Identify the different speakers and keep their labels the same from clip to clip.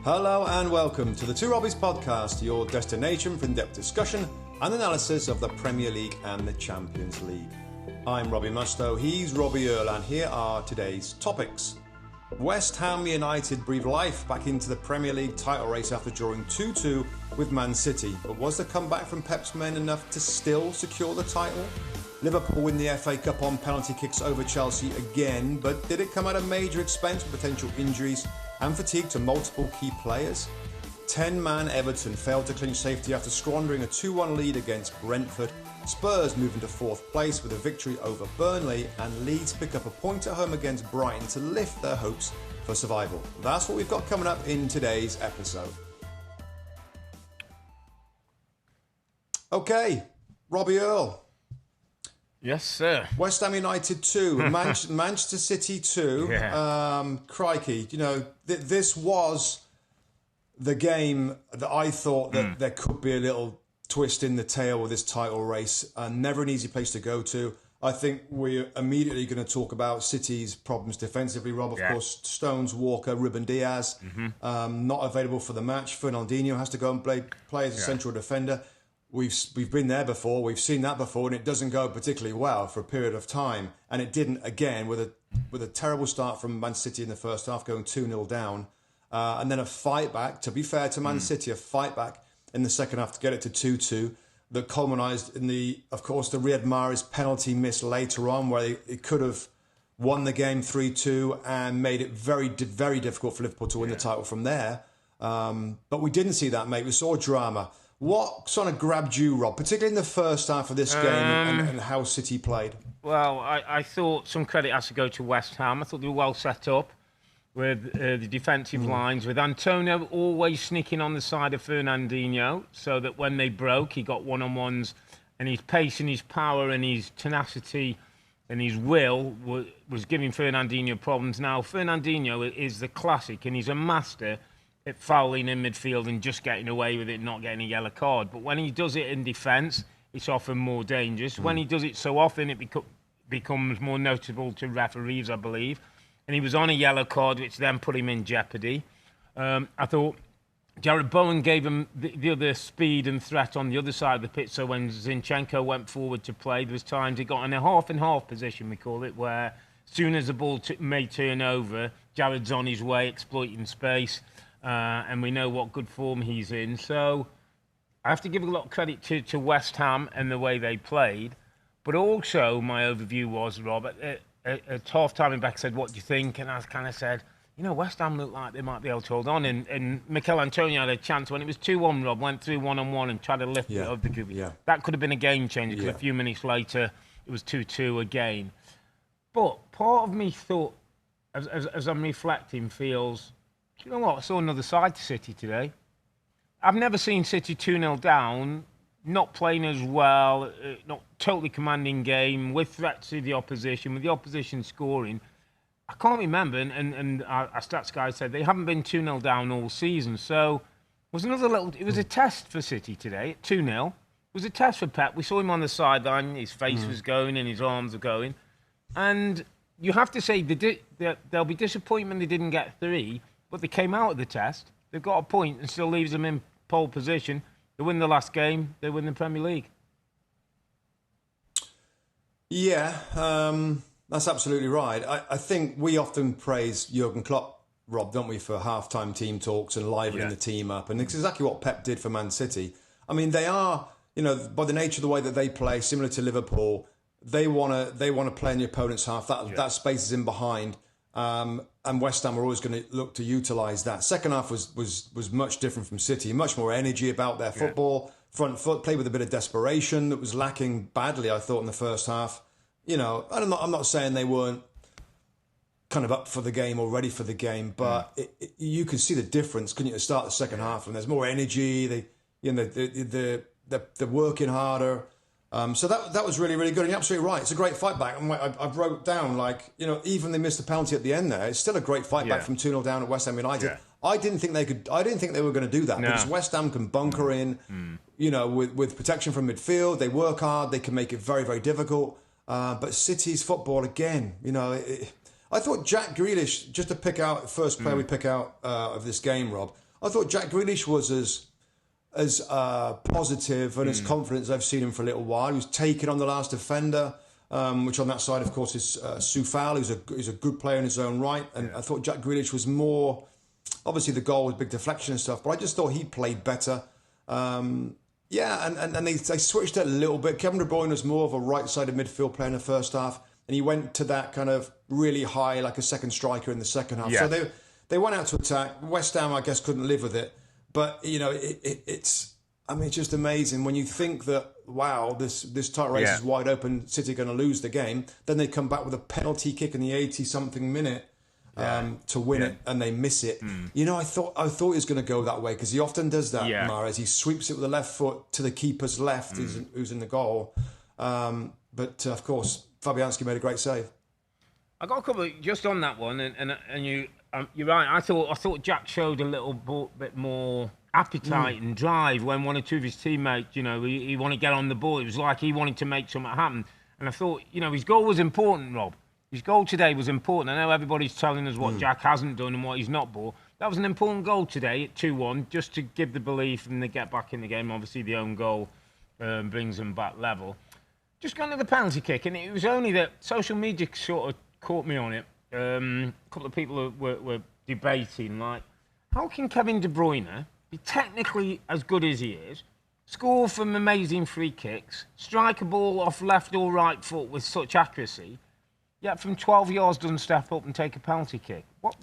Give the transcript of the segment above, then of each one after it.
Speaker 1: Hello and welcome to the Two Robbies Podcast, your destination for in-depth discussion and analysis of the Premier League and the Champions League. I'm Robbie Mustoe, he's Robbie Earle, and here are today's topics. West Ham United breathed life back into the Premier League title race after drawing 2-2 with Man City, but was the comeback from Pep's men enough to still secure the title? Liverpool win the FA Cup on penalty kicks over Chelsea again, but did it come at a major expense with potential injuries and fatigue to multiple key players? 10-man Everton failed to clinch safety after squandering a 2-1 lead against Brentford. Spurs move into fourth place with a victory over Burnley, and Leeds pick up a point at home against Brighton to lift their hopes for survival. That's what we've got coming up in today's episode. Okay, Robbie Earle.
Speaker 2: Yes, sir.
Speaker 1: West Ham United 2, Manchester City 2.
Speaker 2: Yeah.
Speaker 1: Crikey, you know, this was the game that I thought that there could be a little twist in the tail with this title race. Never an easy place to go to. I think we're immediately going to talk about City's problems defensively. Rob, of course, Stones, Walker, Ruben Diaz, not available for the match. Fernandinho has to go and play as a central defender. We've been there before, we've seen that before, and it doesn't go particularly well for a period of time. And it didn't again with a terrible start from Man City in the first half, going 2-0 down. And then a fight back, to be fair to Man City, a fight back in the second half to get it to 2-2 that culminated in the Riyad Mahrez penalty miss later on, where it could have won the game 3-2 and made it very, very difficult for Liverpool to win the title from there. But we didn't see that, mate. We saw drama. What sort of grabbed you, Rob, particularly in the first half of this game and how City played?
Speaker 2: Well, I thought some credit has to go to West Ham. I thought they were well set up with the defensive lines, with Antonio always sneaking on the side of Fernandinho, so that when they broke, he got one-on-ones, and his pace and his power and his tenacity and his will was giving Fernandinho problems. Now, Fernandinho is the classic, and he's a master at fouling in midfield and just getting away with it, not getting a yellow card. But when he does it in defence, it's often more dangerous. When he does it so often, it becomes more notable to referees, I believe. And he was on a yellow card, which then put him in jeopardy. I thought Jared Bowen gave him the other speed and threat on the other side of the pitch. So when Zinchenko went forward to play, there was times he got in a half-and-half position, we call it, where as soon as the ball may turn over, Jared's on his way, exploiting space. And we know what good form he's in. So I have to give a lot of credit to West Ham and the way they played. But also my overview was, Rob, at half-time and back said, what do you think? And I kind of said, you know, West Ham looked like they might be able to hold on. And Mikel Antonio had a chance when it was 2-1, Rob, went through one-on-one and tried to lift it over the goal. Yeah. That could have been a game changer because a few minutes later it was 2-2 again. But part of me thought, as I'm reflecting, feels, you know what? I saw another side to City today. I've never seen City 2-0 down, not playing as well, not totally commanding game, with threats to the opposition, with the opposition scoring. I can't remember, and our stats guy said they haven't been 2-0 down all season. So it was a test for City today at 2-0. It was a test for Pep. We saw him on the sideline, his face was going and his arms were going. And you have to say there'll be disappointment they didn't get 3. But they came out of the test. They've got a point and still leaves them in pole position. They win the last game. They win the Premier League.
Speaker 1: Yeah, that's absolutely right. I think we often praise Jurgen Klopp, Rob, don't we, for half-time team talks and livening the team up. And it's exactly what Pep did for Man City. I mean, they are, you know, by the nature of the way that they play, similar to Liverpool, they want to play in the opponent's half. That space is in behind. And West Ham are always going to look to utilise that. Second half was much different from City, much more energy about their football, front foot, played with a bit of desperation that was lacking badly, I thought, in the first half. You know, I'm not saying they weren't kind of up for the game or ready for the game, but you can see the difference, couldn't you, at the start of the second half, and there's more energy, they're working harder. So that was really, really good. And you're absolutely right. It's a great fight back. I've wrote down, like, you know, even they missed the penalty at the end there, it's still a great fight back from 2-0 down at West Ham United. Yeah. I didn't think they were going to do that because West Ham can bunker in, you know, with protection from midfield. They work hard. They can make it very, very difficult. But City's football, again, you know, I thought Jack Grealish, just to pick out, first player we pick out of this game, Rob, I thought Jack Grealish was as positive and as confident as I've seen him for a little while. He was taken on the last defender, which on that side, of course, is Soufal, who's a good player in his own right. And I thought Jack Grealish was more... Obviously, the goal was big deflection and stuff, but I just thought he played better. And they switched it a little bit. Kevin De Bruyne was more of a right-sided midfield player in the first half, and he went to that kind of really high, like a second striker in the second half.
Speaker 2: Yeah.
Speaker 1: So they went out to attack. West Ham, I guess, couldn't live with it. But, it's just amazing when you think that, wow, this title race is wide open, City are going to lose the game. Then they come back with a penalty kick in the 80-something minute to win it, and they miss it. I thought he was going to go that way, because he often does that, Mahrez. He sweeps it with the left foot to the keeper's left, who's in the goal. But, of course, Fabianski made a great save.
Speaker 2: I got a couple just on that one, and you're right. I thought Jack showed a little bit more appetite and drive when one or two of his teammates, he wanted to get on the ball. It was like he wanted to make something happen. And I thought, his goal was important, Rob. His goal today was important. I know everybody's telling us what Jack hasn't done and what he's not bought. That was an important goal today at 2-1, just to give the belief and they get back in the game. Obviously, the own goal brings them back level. Just going to the penalty kick, and it was only that social media sort of caught me on it. A couple of people were debating, like, how can Kevin De Bruyne be technically as good as he is, score from amazing free kicks, strike a ball off left or right foot with such accuracy, yet from 12 yards doesn't step up and take a penalty kick? What?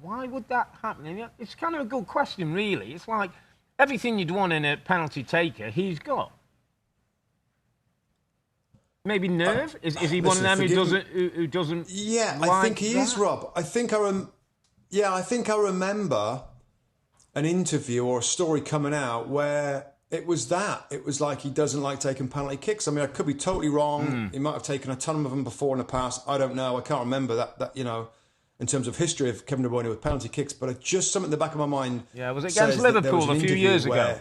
Speaker 2: Why would that happen? And it's kind of a good question, really. It's like everything you'd want in a penalty taker, he's got. Maybe nerve? Is he one of them who doesn't?
Speaker 1: Yeah, I think he is, Rob. I think I remember an interview or a story coming out where it was like he doesn't like taking penalty kicks. I mean, I could be totally wrong. He might have taken a ton of them before in the past. I don't know. I can't remember that in terms of history of Kevin De Bruyne with penalty kicks. But it's just something in the back of my mind.
Speaker 2: Yeah, was it against Liverpool a few years ago?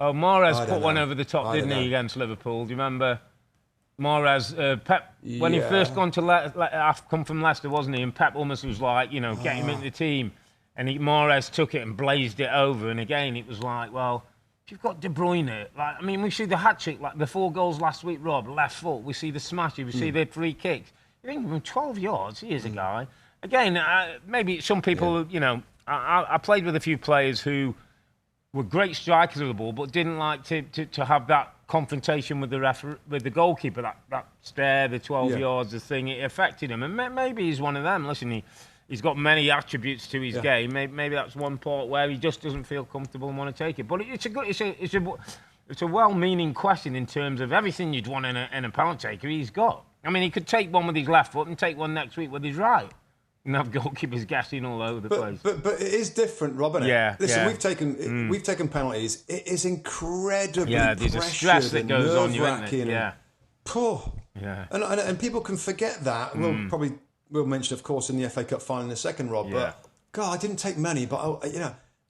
Speaker 2: Oh, Mahrez put one over the top, didn't he, against Liverpool? Do you remember? Mahrez, Pep, when he first come from Leicester, wasn't he? And Pep almost was like, get him into the team. And Mahrez took it and blazed it over. And again, it was like, well, if you've got De Bruyne, we see the hat-trick, like the 4 goals last week, Rob, left foot. We see the smashes, we see the free kicks. You think from 12 yards, he is a guy. Again, maybe some people, I played with a few players who were great strikers of the ball, but didn't like to have that confrontation with the goalkeeper, that stare, the 12 yards, the thing. It affected him, and maybe he's one of them. Listen, he's got many attributes to his game. Maybe that's one part where he just doesn't feel comfortable and want to take it. But it's a well-meaning question in terms of everything you'd want in a penalty taker. He's got. I mean, he could take one with his left foot and take one next week with his right. And have goalkeepers gassing all over the place.
Speaker 1: But it is different, Rob, isn't it?
Speaker 2: Yeah.
Speaker 1: Listen, we've taken penalties. It is incredibly
Speaker 2: there's a stress that goes on you, isn't it? Yeah.
Speaker 1: Poor. Yeah. And people can forget that. We'll mention, of course, in the FA Cup final in a second, Rob. Yeah. But God, I didn't take many, but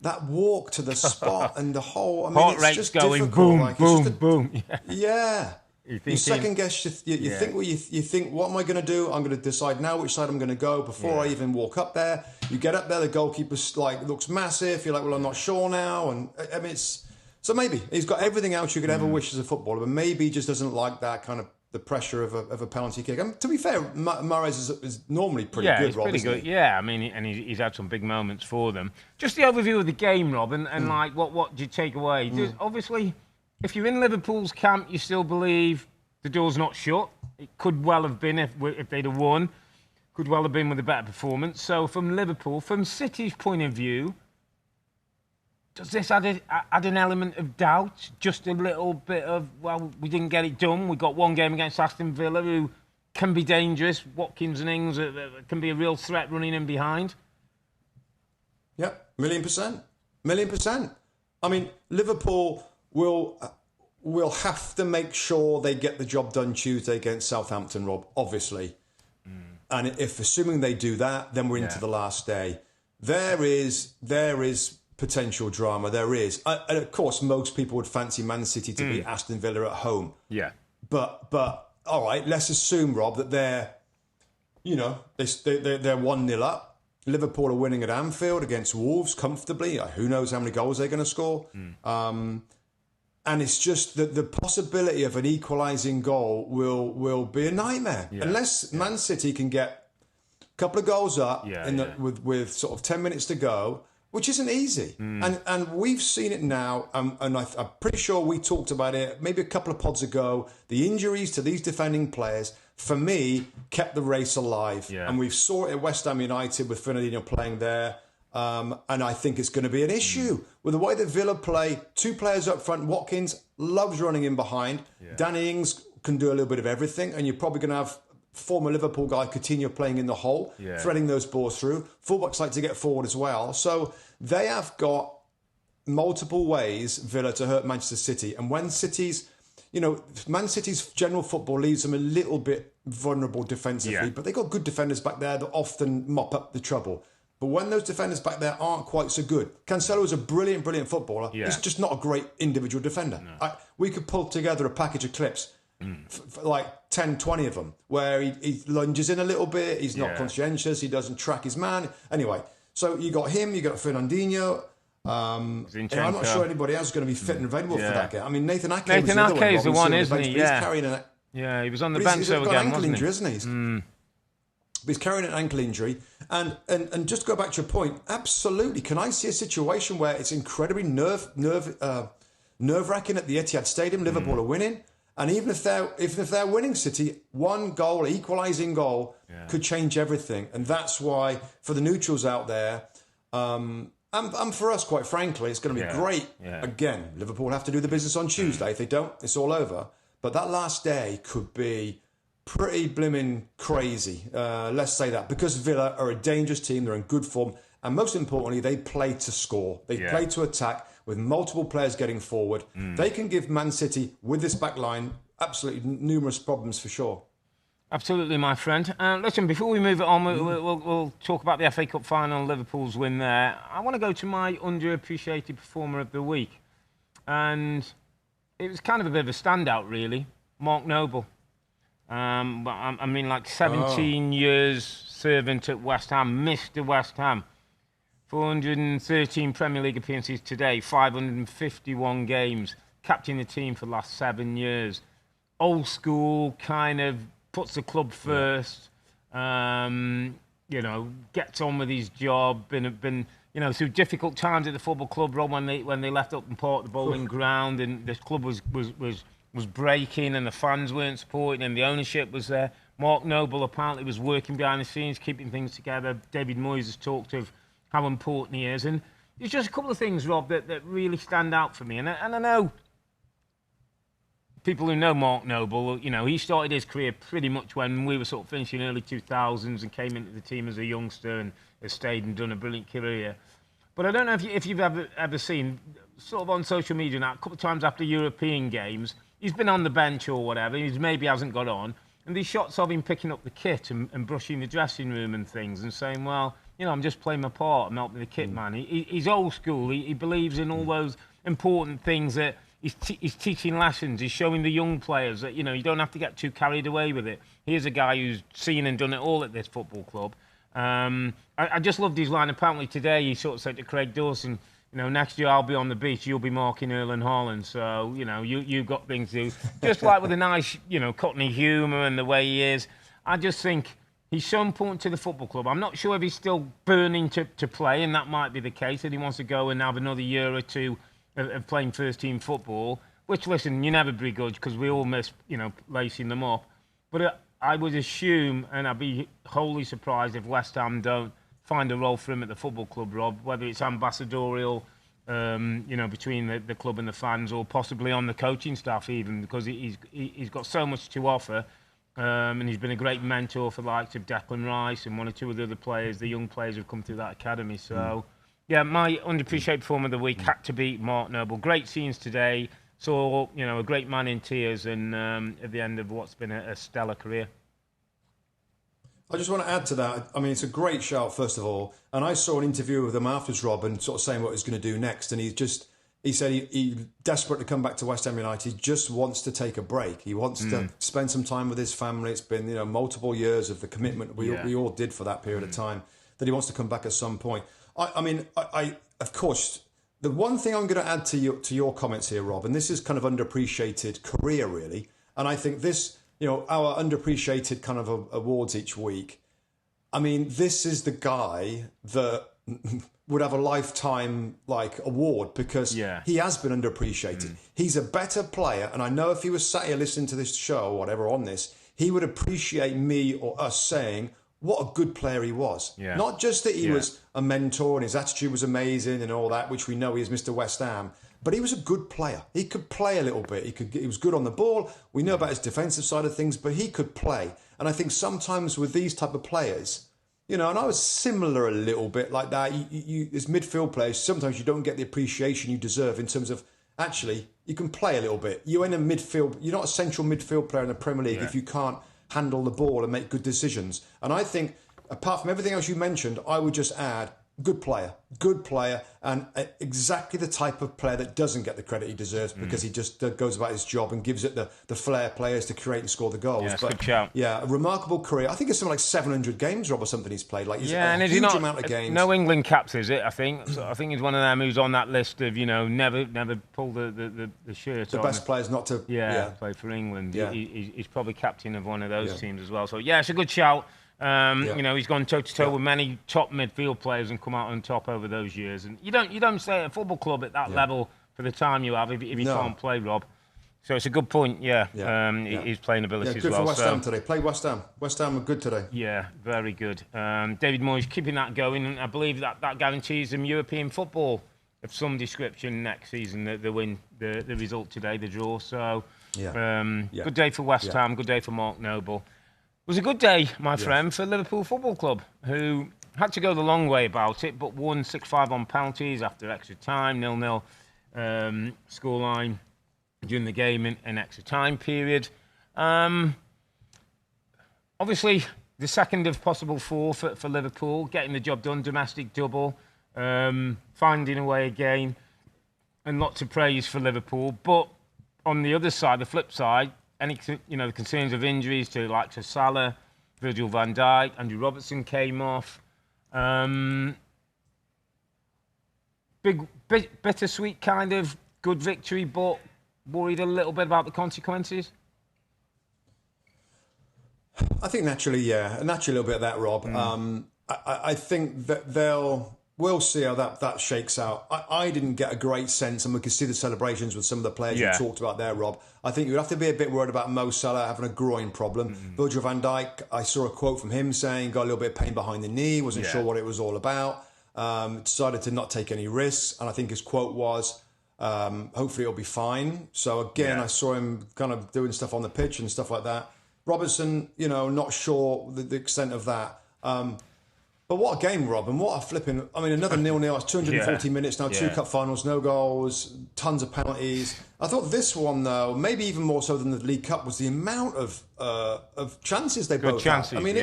Speaker 1: that walk to the spot and the whole.
Speaker 2: Heart
Speaker 1: it's
Speaker 2: rate's
Speaker 1: just
Speaker 2: going
Speaker 1: difficult.
Speaker 2: boom, boom.
Speaker 1: Yeah. You second guess. You think you think. What am I going to do? I'm going to decide now which side I'm going to go before I even walk up there. You get up there, the goalkeeper's looks massive. You're like, well, I'm not sure now, and it's so maybe he's got everything else you could ever wish as a footballer, but maybe he just doesn't like that kind of the pressure of a penalty kick. To be fair, Mahrez is normally pretty good.
Speaker 2: He's
Speaker 1: Rob,
Speaker 2: pretty good. Yeah, I mean, and he's had some big moments for them. Just the overview of the game, Rob, and what do you take away? Obviously, if you're in Liverpool's camp, you still believe the door's not shut. It could well have been if they'd have won. Could well have been with a better performance. So from Liverpool, from City's point of view, does this add an element of doubt? Just a little bit of, well, we didn't get it done. We got one game against Aston Villa, who can be dangerous. Watkins and Ings can be a real threat running in behind.
Speaker 1: Yep, 1,000,000%. I mean, Liverpool will have to make sure they get the job done Tuesday against Southampton, Rob, obviously. And if assuming they do that, then we're into the last day. There is potential drama. There is. And of course, most people would fancy Man City to beat Aston Villa at home.
Speaker 2: Yeah.
Speaker 1: But all right, let's assume, Rob, that they're 1-0 up. Liverpool are winning at Anfield against Wolves comfortably. Who knows how many goals they're going to score? And it's just that the possibility of an equalising goal will be a nightmare unless Man City can get a couple of goals up with sort of 10 minutes to go, which isn't easy. And we've seen it now, and I'm pretty sure we talked about it maybe a couple of pods ago. The injuries to these defending players, for me, kept the race alive. And we saw it at West Ham United with Fernandinho playing there. And I think it's going to be an issue with the way that Villa play. 2 players up front. Watkins loves running in behind. Danny Ings can do a little bit of everything. And you're probably going to have former Liverpool guy Coutinho playing in the hole, threading those balls through. Fullbacks like to get forward as well. So they have got multiple ways, Villa, to hurt Manchester City. And when Man City's general football leaves them a little bit vulnerable defensively, but they've got good defenders back there that often mop up the trouble. But when those defenders back there aren't quite so good, Cancelo is a brilliant footballer. He's just not a great individual defender. No. We could pull together a package of clips, like 10, 20 of them, where he lunges in a little bit, he's not conscientious, he doesn't track his man. Anyway, so you got him, you got Fernandinho. I'm not sure anybody else is going to be fit and available for that game. I mean, Nathan Ake
Speaker 2: is the one, isn't he?
Speaker 1: He's carrying
Speaker 2: he was on the bench over again,
Speaker 1: wasn't he? Injury, isn't he? But he's carrying an ankle injury. And just to go back to your point, absolutely. Can I see a situation where it's incredibly nerve-wracking at the Etihad Stadium? Liverpool are winning. And even if they're winning, City, one goal, equalising goal, could change everything. And that's why, for the neutrals out there, and for us, quite frankly, it's going to be great. Again, Liverpool have to do the business on Tuesday. If they don't, it's all over. But that last day could be pretty blimmin' crazy. Let's say that. Because Villa are a dangerous team. They're in good form. And most importantly, they play to score. They play to attack with multiple players getting forward. They can give Man City, with this back line, absolutely numerous problems for sure.
Speaker 2: Absolutely, my friend. Listen, before we move it on, we'll talk about the FA Cup final, Liverpool's win there. I want to go to my underappreciated performer of the week. And it was kind of a bit of a standout, really. Mark Noble. I mean, like 17 years servant at West Ham, Mr. West Ham. 413 Premier League appearances today, 551 games. Captain the team for the last 7 years. Old school, kind of puts the club first. Gets on with his job. Been through difficult times at the football club, Rob, when they left Upton Park, the bowling ground, and the club was breaking, and the fans weren't supporting, and the ownership was there. Mark Noble apparently was working behind the scenes, keeping things together. David Moyes has talked of how important he is, and there's just a couple of things, Rob, that really stand out for me. And I know people who know Mark Noble, he started his career pretty much when we were sort of finishing early 2000s and came into the team as a youngster and has stayed and done a brilliant career. But I don't know if you've ever seen, sort of on social media now, a couple of times after European games, he's been on the bench or whatever, he maybe hasn't got on, and these shots of him picking up the kit and brushing the dressing room and things and saying, well, I'm just playing my part, I'm helping the kit man. He's old school, he believes in all those important things that he's teaching lessons, he's showing the young players that, you don't have to get too carried away with it. Here's a guy who's seen and done it all at this football club. I just loved his line. Apparently today he sort of said to Craig Dawson, next year I'll be on the beach, you'll be marking Earle and Haaland, so, you've got things to do. Just like with a nice, Cockney humour and the way he is. I just think he's so important to the football club. I'm not sure if he's still burning to play, and that might be the case, and he wants to go and have another year or two of playing first-team football, which, listen, you never begrudge because we all miss, lacing them up. But I would assume, and I'd be wholly surprised if West Ham don't find a role for him at the football club, Rob, whether it's ambassadorial, between the club and the fans, or possibly on the coaching staff even, because he's got so much to offer. And he's been a great mentor for the likes of Declan Rice and one or two of the other players, the young players who've come through that academy. So, my underappreciated performer of the week had to be Mark Noble. Great scenes today. Saw, a great man in tears and at the end of what's been a stellar career.
Speaker 1: I just want to add to that. I mean, it's a great shout, first of all. And I saw an interview with him afterwards, Rob, and sort of saying what he's going to do next. And he said he's desperate to come back to West Ham United. He just wants to take a break. He wants to spend some time with his family. It's been, multiple years of the commitment we all did for that period of time. that he wants to come back at some point. I mean, of course, the one thing I'm going to add to your comments here, Rob, and this is kind of underappreciated career, really. And I think this, our underappreciated kind of awards each week. I mean, this is the guy that would have a lifetime award because he has been underappreciated. He's a better player, and I know if he was sat here listening to this show or whatever on this, he would appreciate me or us saying what a good player he was. Yeah. Not just that he was a mentor and his attitude was amazing and all that, which we know he is Mr. West Ham, but he was a good player. He could play a little bit. He was good on the ball. We know about his defensive side of things, but he could play. And I think sometimes with these type of players, and I was similar a little bit like that. You as midfield players, sometimes you don't get the appreciation you deserve in terms of actually you can play a little bit. You're in a midfield. You're not a central midfield player in the Premier League if you can't handle the ball and make good decisions. And I think, apart from everything else you mentioned, I would just add good player, and exactly the type of player that doesn't get the credit he deserves because he just goes about his job and gives it the flair players to create and score the goals.
Speaker 2: Yeah, good shout.
Speaker 1: Yeah, a remarkable career. I think it's something like 700 games, Rob, or something he's played. A huge amount of games.
Speaker 2: No England caps, is it? I think. So I think he's one of them who's on that list of never pull the shirt.
Speaker 1: The best players not to
Speaker 2: play for England. Yeah. He's probably captain of one of those teams as well. So it's a good shout. He's gone toe-to-toe with many top midfield players and come out on top over those years. And you don't stay at a football club at that level for the time you have if you can't play, Rob. So it's a good point, his playing ability as well.
Speaker 1: Good for West Ham today. Play West Ham. West Ham were good today.
Speaker 2: Yeah, very good. David Moyes keeping that going, and I believe that guarantees them European football of some description next season. They win the result today, the draw. So good day for West Ham, good day for Mark Noble. It was a good day, my friend, for Liverpool Football Club, who had to go the long way about it, but won 6-5 on penalties after extra time, 0-0 scoreline during the game in extra time period. Obviously, the second of possible four for Liverpool, getting the job done, domestic double, finding a way again, and lots of praise for Liverpool. But on the other side, the flip side, any concerns of injuries to like Salah, Virgil van Dijk, Andrew Robertson came off. Bittersweet kind of good victory, but worried a little bit about the consequences.
Speaker 1: I think naturally a little bit of that, Rob. I think that we'll see how that shakes out. I didn't get a great sense, and we could see the celebrations with some of the players you talked about there, Rob. I think you'd have to be a bit worried about Mo Salah having a groin problem. Virgil van Dijk, I saw a quote from him saying got a little bit of pain behind the knee, wasn't sure what it was all about, decided to not take any risks, and I think his quote was, hopefully it'll be fine. So again, I saw him kind of doing stuff on the pitch and stuff like that. Robertson, not sure the extent of that. But what a game, Rob, and what a flipping... I mean, another 0-0, it's 240 minutes now, 2 cup finals, no goals, tons of penalties. I thought this one, though, maybe even more so than the League Cup, was the amount of chances they both had. I mean,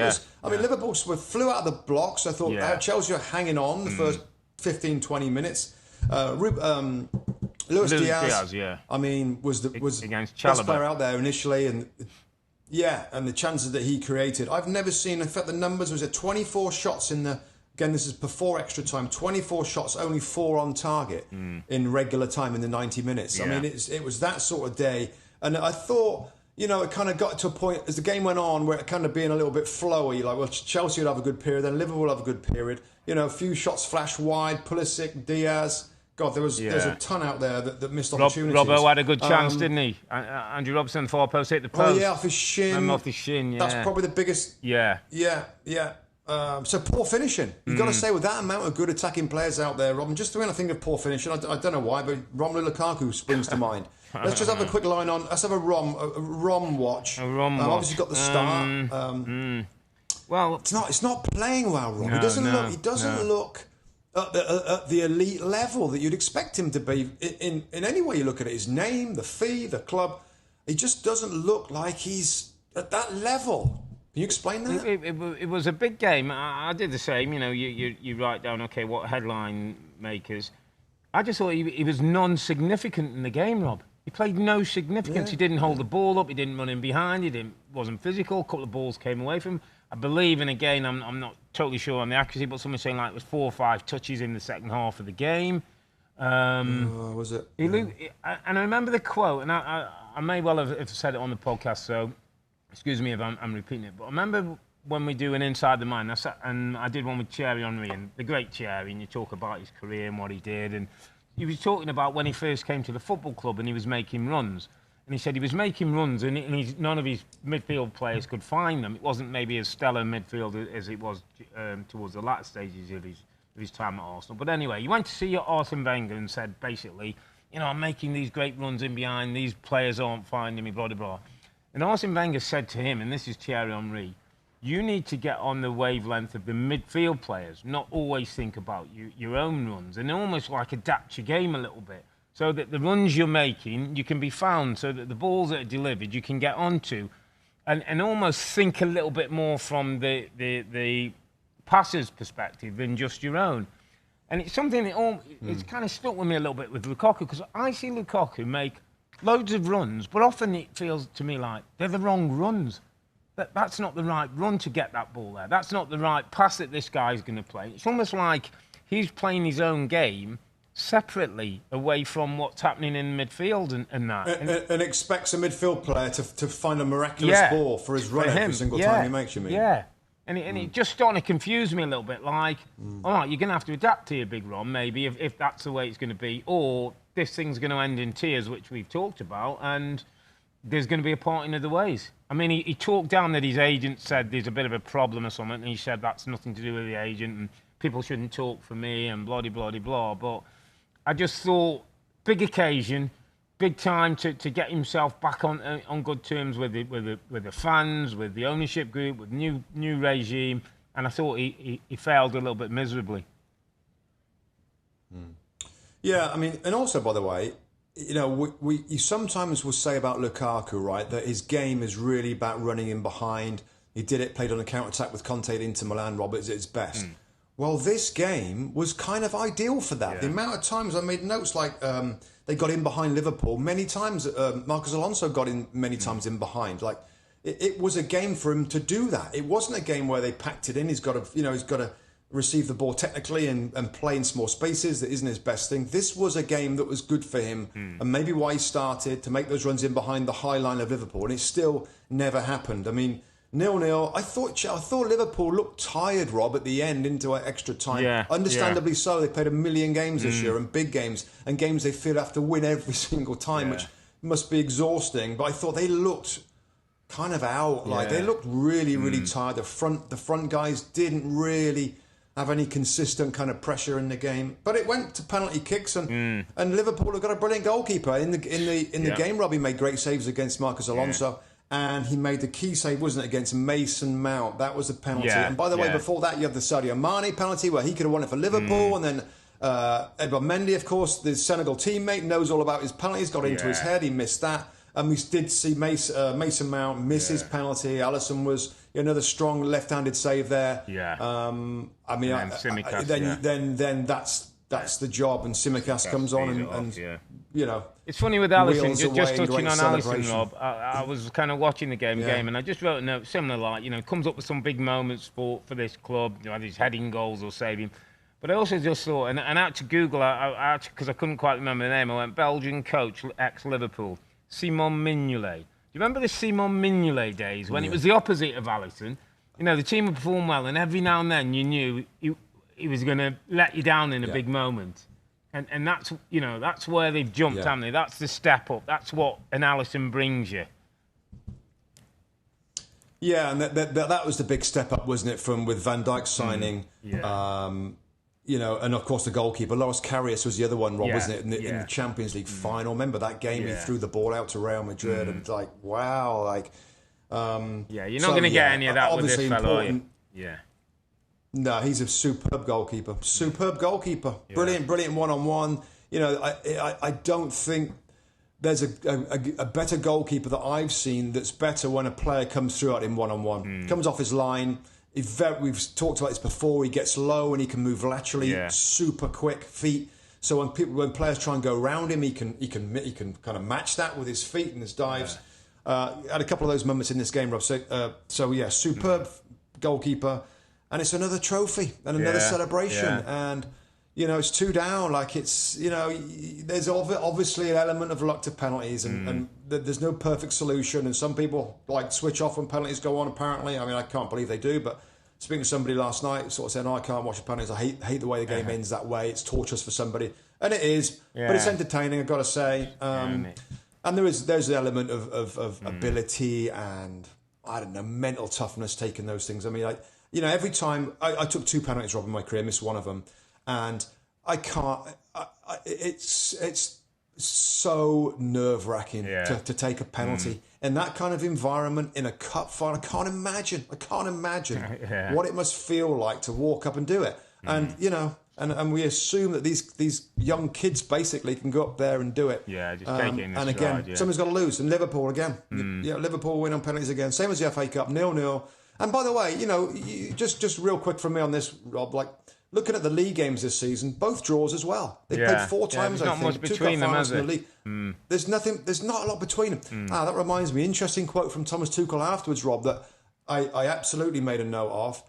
Speaker 1: Liverpool flew out of the blocks. I thought Chelsea were hanging on the first 15, 20 minutes. Luis Diaz, I mean, was the best player out there initially, and the chances that he created. I've never seen, in fact, the numbers was 24 shots in the, again, this is before extra time, 24 shots, only 4 on target in regular time in the 90 minutes. I mean, it was that sort of day. And I thought, it kind of got to a point as the game went on where it kind of being a little bit flowy, like, well, Chelsea would have a good period, then Liverpool would have a good period. A few shots flash wide, Pulisic, Diaz. God, there's a ton out there that missed opportunities. Robbo
Speaker 2: had a good chance, didn't he? Andrew Robertson, far post, hit the post.
Speaker 1: Oh, yeah, off his shin.
Speaker 2: Off his shin,
Speaker 1: That's probably the biggest... Yeah. So poor finishing. You've got to say, with that amount of good attacking players out there, Robin, just when I think of poor finishing, I don't know why, but Romelu Lukaku springs to mind. Let's just have a quick line on... Let's have a Rom watch.
Speaker 2: A Rom watch.
Speaker 1: Obviously got the start.
Speaker 2: Well...
Speaker 1: It's not playing well, Rob. He doesn't look... At the elite level that you'd expect him to be in any way you look at it. His name, the fee, the club, he just doesn't look like he's at that level. Can you explain that?
Speaker 2: It was a big game. I did the same. You write down, okay, what headline makers. I just thought he was non-significant in the game, Rob. He played no significance. He didn't hold the ball up. He didn't run in behind. Wasn't physical. A couple of balls came away from him. I believe, and again, I'm not totally sure on the accuracy, but someone saying like it was 4 or 5 touches in the second half of the game.
Speaker 1: Was it?
Speaker 2: And I remember the quote, and I may well have said it on the podcast, so excuse me if I'm repeating it, but I remember when we do an Inside the Mind, and I did one with Thierry Henry, and the great Thierry, and you talk about his career and what he did, and he was talking about when he first came to the football club and he was making runs. And he said he was making runs and none of his midfield players could find them. It wasn't maybe as stellar midfield as it was towards the latter stages of his time at Arsenal. But anyway, he went to see Arsene Wenger and said, basically, I'm making these great runs in behind, these players aren't finding me, blah, blah, blah. And Arsene Wenger said to him, and this is Thierry Henry, you need to get on the wavelength of the midfield players, not always think about your own runs, and almost like adapt your game a little bit, so that the runs you're making, you can be found, so that the balls that are delivered, you can get onto, and almost think a little bit more from the passer's perspective than just your own. And it's something that it's kind of stuck with me a little bit with Lukaku, because I see Lukaku make loads of runs, but often it feels to me like they're the wrong runs. That's not the right run to get that ball there. That's not the right pass that this guy's going to play. It's almost like he's playing his own game separately away from what's happening in midfield and that.
Speaker 1: And expects a midfield player to find a miraculous ball for his run every single time he makes, you mean?
Speaker 2: Yeah. And it just starting to confuse me a little bit, like, all right, you're going to have to adapt to your big run, maybe, if that's the way it's going to be, or this thing's going to end in tears, which we've talked about, and there's going to be a parting of the ways. I mean, he talked down that his agent said there's a bit of a problem or something, and he said that's nothing to do with the agent, and people shouldn't talk for me, and blah-de-blah-de-blah. But I just thought, big occasion, big time to get himself back on good terms with the fans, with the ownership group, with new regime, and I thought he failed a little bit miserably.
Speaker 1: Yeah, I mean, and also, by the way, you sometimes will say about Lukaku, right, that his game is really about running in behind. He played on a counter-attack with Conte at Inter Milan, Roberts at his best. Well, this game was kind of ideal for that. Yeah. The amount of times I made notes like they got in behind Liverpool many times. Marcos Alonso got in many times in behind. Like it was a game for him to do that. It wasn't a game where they packed it in. He's got to receive the ball technically and play in small spaces. That isn't his best thing. This was a game that was good for him, and maybe why he started to make those runs in behind the high line of Liverpool, and it still never happened. I mean, 0-0. I thought Liverpool looked tired, Rob, at the end into extra time.
Speaker 2: Yeah,
Speaker 1: understandably so. They played a million games this year, and big games, and games they feel have to win every single time, which must be exhausting. But I thought they looked kind of out. Like they looked really, really tired. The front guys didn't really have any consistent kind of pressure in the game. But it went to penalty kicks, and Liverpool have got a brilliant goalkeeper in the game. Robbie made great saves against Marcos Alonso. And he made the key save, wasn't it, against Mason Mount? That was a penalty. Yeah, and by the way, before that, you have the Sadio Mane penalty where he could have won it for Liverpool. And then Edouard Mendy, of course, the Senegal teammate, knows all about his penalties, got into his head, he missed that. And we did see Mason Mount miss his penalty. Alisson was another strong left-handed save there.
Speaker 2: Yeah.
Speaker 1: I mean, then that's the job. And Tsimikas comes on and
Speaker 2: It's funny with Alisson, just touching on Alisson, Rob, I was kind of watching the game, and I just wrote a note similar, like, comes up with some big moments for this club, either his heading goals or saving. But I also just thought, and I had to Google, because I couldn't quite remember the name, I went, Belgian coach, ex-Liverpool, Simon Mignolet. Do you remember the Simon Mignolet days when it was the opposite of Alisson? The team would perform well, and every now and then you knew he was going to let you down in a big moment. And that's where they've jumped, haven't they? That's the step up. That's what an Alisson brings you.
Speaker 1: Yeah, and that was the big step up, wasn't it, from with Van Dijk signing, and of course the goalkeeper, Loris Karius was the other one, Rob, wasn't it, in the Champions League final. Remember that game? He threw the ball out to Real Madrid, and it's like, wow, like...
Speaker 2: you're not going to get any of that with this fellow, are you? Yeah.
Speaker 1: No, he's a superb goalkeeper. Brilliant one-on-one. I don't think there's a better goalkeeper that I've seen that's better when a player comes through at him one-on-one. Comes off his line. We've talked about this before. He gets low and he can move laterally. Super quick feet. So when players try and go around him, he can kind of match that with his feet and his dives. Had a couple of those moments in this game, Rob. Superb goalkeeper. and it's another trophy and another celebration. And, it's 2 down. Like, it's, there's obviously an element of luck to penalties, and there's no perfect solution. And some people, like, switch off when penalties go on, apparently. I mean, I can't believe they do, but speaking to somebody last night, sort of saying, I can't watch the penalties. I hate the way the game ends that way. It's torturous for somebody. And it is, but it's entertaining, I've got to say. And there's an element of ability and, I don't know, mental toughness taking those things. I mean, every time I took 2 penalties, Rob, in my career, missed one of them, and I can't. It's so nerve-wracking to take a penalty in that kind of environment in a cup final. I can't imagine what it must feel like to walk up and do it. And and we assume that these young kids basically can go up there and do it.
Speaker 2: Yeah, just take it in the
Speaker 1: And
Speaker 2: stride,
Speaker 1: again, someone's got to lose. And Liverpool again. Liverpool win on penalties again. Same as the FA Cup, 0-0. And by the way, just real quick from me on this, Rob, like, looking at the league games this season, both draws as well. They played 4 times, I think.
Speaker 2: There's not much between them, has it?
Speaker 1: There's not a lot between them. That reminds me, interesting quote from Thomas Tuchel afterwards, Rob, that I absolutely made a note of.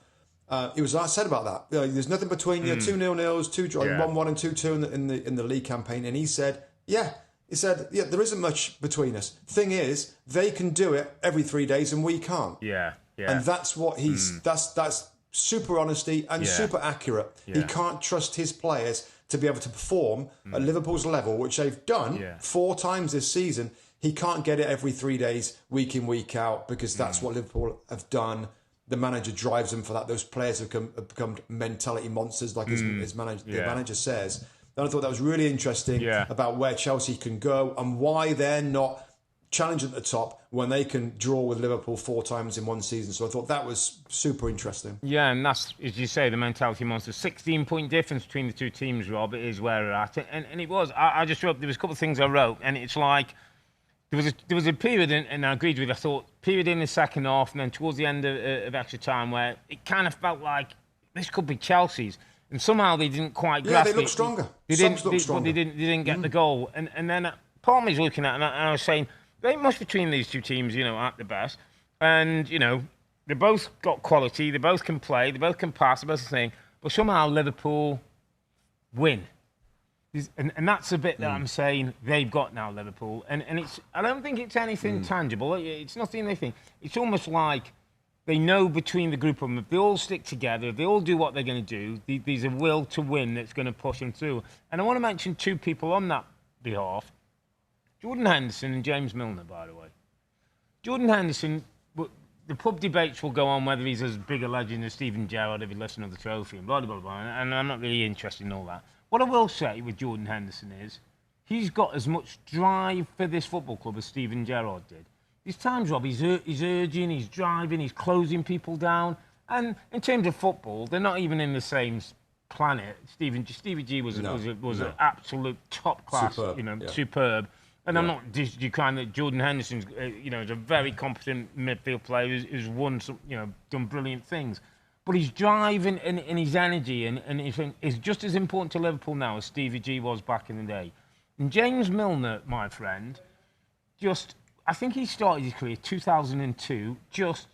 Speaker 1: It was said about that. There's nothing between 2 0-0s, 2 draws, 1-1 and 2-2 in the league campaign. And he said, there isn't much between us. Thing is, they can do it every 3 days and we can't.
Speaker 2: Yeah.
Speaker 1: And that's what that's super honesty and super accurate. He can't trust his players to be able to perform at Liverpool's level, which they've done 4 times this season. He can't get it every 3 days, week in, week out, because that's what Liverpool have done. The manager drives them for that. Those players have become mentality monsters, like the manager says. And I thought that was really interesting about where Chelsea can go and why they're not challenging at the top when they can draw with Liverpool 4 times in one season. So I thought that was super interesting.
Speaker 2: Yeah, and that's, as you say, the mentality monster. 16-point difference between the 2 teams, Rob. It is where we're at. And it was. I just wrote, there was a couple of things I wrote, and it's like, there was a period, and I agreed with you, I thought, period in the second half, and then towards the end of extra time, where it kind of felt like this could be Chelsea's. And somehow they didn't quite grasp it.
Speaker 1: They looked stronger.
Speaker 2: They didn't get the goal. And then part of me's looking at it, and I was saying, there ain't much between these 2 teams, at the best. And, they both got quality, they both can play, they both can pass, they both thing. But somehow Liverpool win. And that's a bit that I'm saying they've got now, Liverpool. And I don't think it's anything tangible. It's nothing they think. It's almost like they know between the group of them, if they all stick together, if they all do what they're going to do, there's a will to win that's going to push them through. And I want to mention 2 people on that behalf. Jordan Henderson and James Milner, by the way. Jordan Henderson, the pub debates will go on whether he's as big a legend as Steven Gerrard if he lifts another trophy and blah, blah, blah, and I'm not really interested in all that. What I will say with Jordan Henderson is he's got as much drive for this football club as Steven Gerrard did. These times, Rob, he's urging, he's driving, he's closing people down. And in terms of football, they're not even in the same planet. Stevie G was an absolute top class, superb. And I'm not decrying that Jordan Henderson's, is a very competent midfield player who's won some, done brilliant things. But his drive and his energy and is just as important to Liverpool now as Stevie G was back in the day. And James Milner, my friend, I think he started his career 2002, just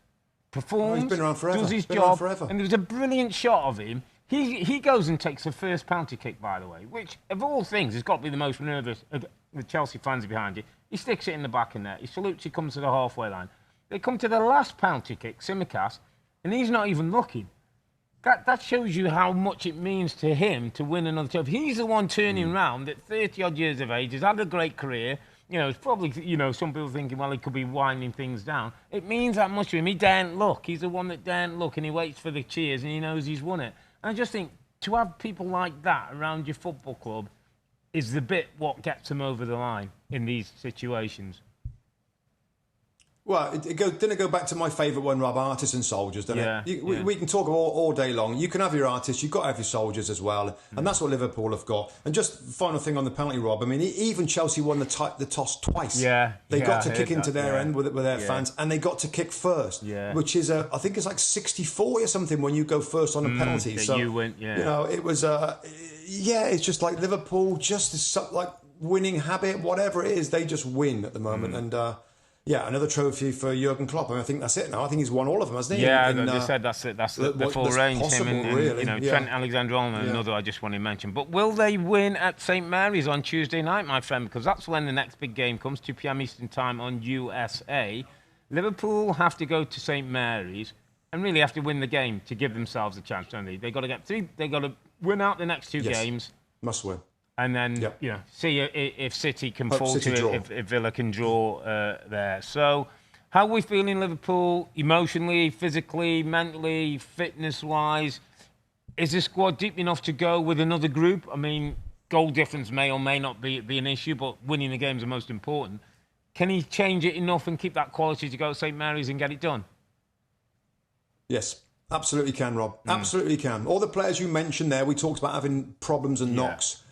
Speaker 2: performs,
Speaker 1: he's been around forever.
Speaker 2: Does his job, and there was a brilliant shot of him. He goes and takes the first penalty kick, by the way, which, of all things, has got to be the most nervous with Chelsea fans behind you. He sticks it in the back of net. He salutes, he comes to the halfway line. They come to the last penalty kick, Tsimikas, and he's not even looking. That shows you how much it means to him to win another trophy. He's the one turning round at 30-odd years of age, has had a great career. It's probably, some people thinking, well, he could be winding things down. It means that much to him. He daren't look. He's the one that daren't look, and he waits for the cheers, and he knows he's won it. And I just think, to have people like that around your football club is the bit what gets them over the line in these situations.
Speaker 1: Well, didn't it go back to my favourite one, Rob, artists and soldiers, doesn't it? We can talk all day long. You can have your artists, you've got to have your soldiers as well, and that's what Liverpool have got. And just final thing on the penalty, Rob, I mean, even Chelsea won the toss twice. They got to kick into their end with their fans, and they got to kick first, which is, I think it's like 60-40 or something when you go first on a penalty. So,
Speaker 2: you went,
Speaker 1: it was, it's just like Liverpool, just like winning habit, whatever it is, they just win at the moment. And, Yeah, another trophy for Jurgen Klopp. I think that's it now. I think he's won all of them, hasn't he?
Speaker 2: Yeah, they said that's it. That's the full range.
Speaker 1: Possible,
Speaker 2: him and
Speaker 1: really.
Speaker 2: Trent Alexander-Arnold, another I just want to mention. But will they win at St Mary's on Tuesday night, my friend? Because that's when the next big game comes, 2 p.m. Eastern Time on USA. Liverpool have to go to St Mary's and really have to win the game to give themselves a chance, don't they? They've got to get through. They've got to win out the next two games.
Speaker 1: Must win.
Speaker 2: And then, see if City can fall to it, if Villa can draw there. So, how are we feeling, Liverpool, emotionally, physically, mentally, fitness-wise? Is the squad deep enough to go with another group? I mean, goal difference may or may not be an issue, but winning the games are most important. Can he change it enough and keep that quality to go to St Mary's and get it done?
Speaker 1: Yes. Absolutely can, Rob. Absolutely can. All the players you mentioned there, we talked about having problems and knocks.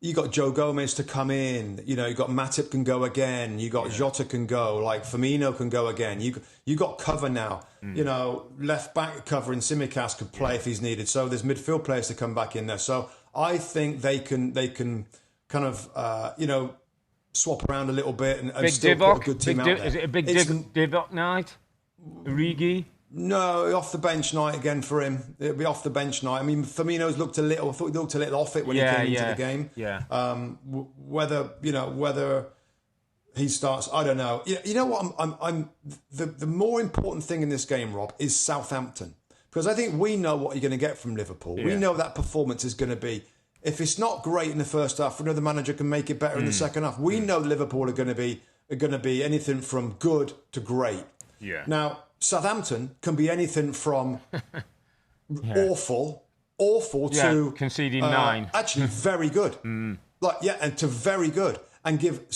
Speaker 1: You got Joe Gomez to come in. You got Matip can go again. You got Jota can go. Like Firmino can go again. You got cover now. Left back cover in Tsimikas could play if he's needed. So there's midfield players to come back in there. So I think they can kind of swap around a little bit and still put a good team out there.
Speaker 2: Is it a big Divock night? Origi?
Speaker 1: No, off the bench night again for him. It'll be off the bench night. I mean, Firmino's I thought he looked a little off it when he came into the game.
Speaker 2: Yeah.
Speaker 1: Whether he starts, I don't know. You know what? The more important thing in this game, Rob, is Southampton, because I think we know what you're going to get from Liverpool. Yeah. We know that performance is going to be. If it's not great in the first half, another manager can make it better in the second half. We know Liverpool are going to be anything from good to great.
Speaker 2: Yeah.
Speaker 1: Now, Southampton can be anything from awful to
Speaker 2: conceding 9.
Speaker 1: Actually, very good. And to very good. And if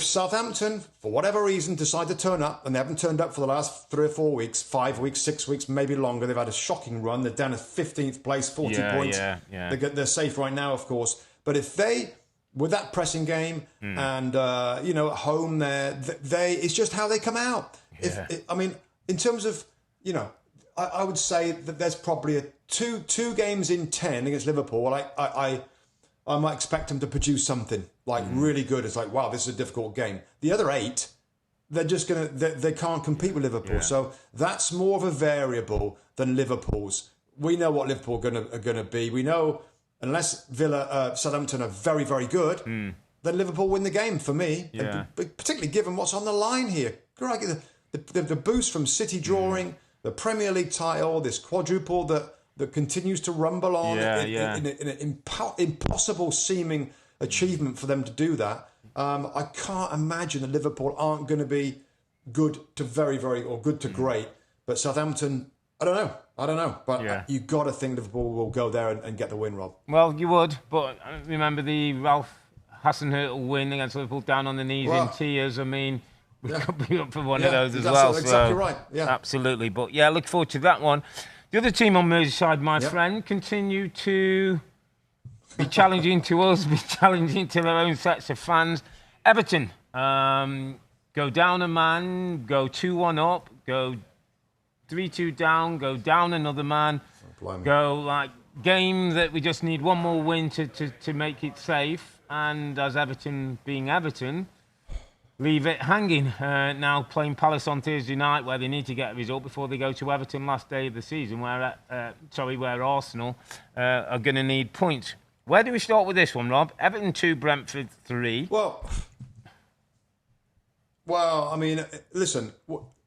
Speaker 1: Southampton, for whatever reason, decide to turn up, and they haven't turned up for the last 3 or 4 weeks, 5 weeks, 6 weeks, maybe longer. They've had a shocking run. They're down at 15th place, 40 points. They're safe right now, of course. But if they, with that pressing game and at home, it's just how they come out.
Speaker 2: Yeah.
Speaker 1: In terms of, I would say that there's probably two games in 10 against Liverpool. I might expect them to produce something really good. It's like, wow, this is a difficult game. The other 8, they're just they can't compete with Liverpool. Yeah. So that's more of a variable than Liverpool's. We know what Liverpool are going to be. We know unless Southampton are very, very good, then Liverpool win the game for me.
Speaker 2: Yeah.
Speaker 1: Particularly given what's on the line here. The boost from City drawing, the Premier League title, this quadruple that continues to rumble on in an impossible seeming achievement for them to do that. I can't imagine that Liverpool aren't going to be good to very, very, or good to great. But Southampton, I don't know. But you got to think Liverpool will go there and get the win, Rob.
Speaker 2: Well, you would, but remember the Ralph Hasenhüttl win against Liverpool down on the knees in tears. I mean, we could be up for one of those as well.
Speaker 1: That's exactly right. Yeah,
Speaker 2: absolutely. But I look forward to that one. The other team on Merseyside, my friend, continue to be challenging to us, be challenging to their own sets of fans. Everton go down a man, go 2-1 up, go 3-2 down, go down another man, go game that we just need one more win to make it safe. And as Everton being Everton, leave it hanging. Now playing Palace on Thursday night, where they need to get a result before they go to Everton last day of the season, where Arsenal are going to need points. Where do we start with this one, Rob? Everton 2, Brentford 3.
Speaker 1: Well, I mean, listen,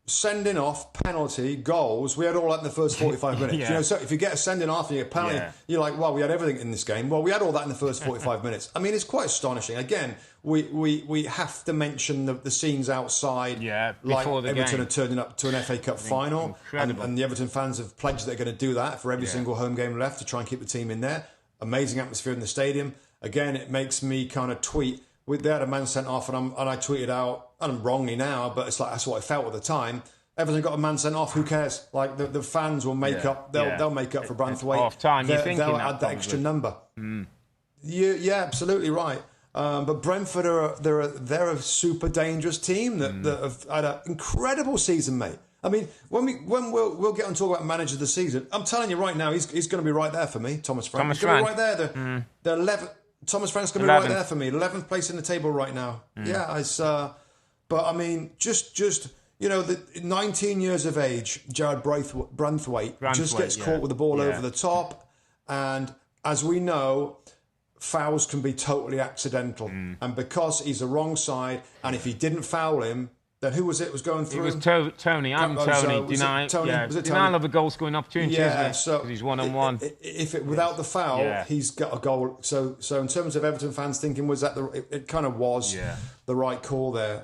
Speaker 1: sending off, penalty, goals, we had all that in the first 45 minutes. So if you get a sending off and you get a penalty, you're like, well, we had everything in this game. Well, we had all that in the first 45 minutes. I mean, it's quite astonishing. Again, we have to mention the scenes outside.
Speaker 2: Before the
Speaker 1: Everton
Speaker 2: game.
Speaker 1: are turning up to an FA Cup final. And the Everton fans have pledged they're going to do that for every single home game left to try and keep the team in there. Amazing atmosphere in the stadium. Again, it makes me kind of tweet. They had a man sent off, and I tweeted out, and I'm wrongly now, but it's like that's what I felt at the time. Everton got a man sent off. Who cares? Like the fans will make up. They'll make up for Branthwaite.
Speaker 2: Half time. They'll
Speaker 1: add that extra number. Yeah, absolutely right. But Brentford they're a super dangerous team that have had an incredible season, mate. I mean, when we'll get on talk about manager of the season, I'm telling you right now, he's going to be right there for me, Thomas Frank. He's going to be right there. The 11th. Thomas Frank's going to be right there for me. 11th place in the table right now. Yeah, But I mean, just the 19 years of age, Jared Branthwaite just gets caught with the ball over the top, and as we know, fouls can be totally accidental, and because he's the wrong side, and if he didn't foul him, then who was it was going through?
Speaker 2: It was Tony. I'm Tony. Denial of a goal scoring opportunity.
Speaker 1: Yeah,
Speaker 2: so he's 1-on-1.
Speaker 1: If without the foul, he's got a goal. So in terms of Everton fans thinking, was that it kind of was the right call there.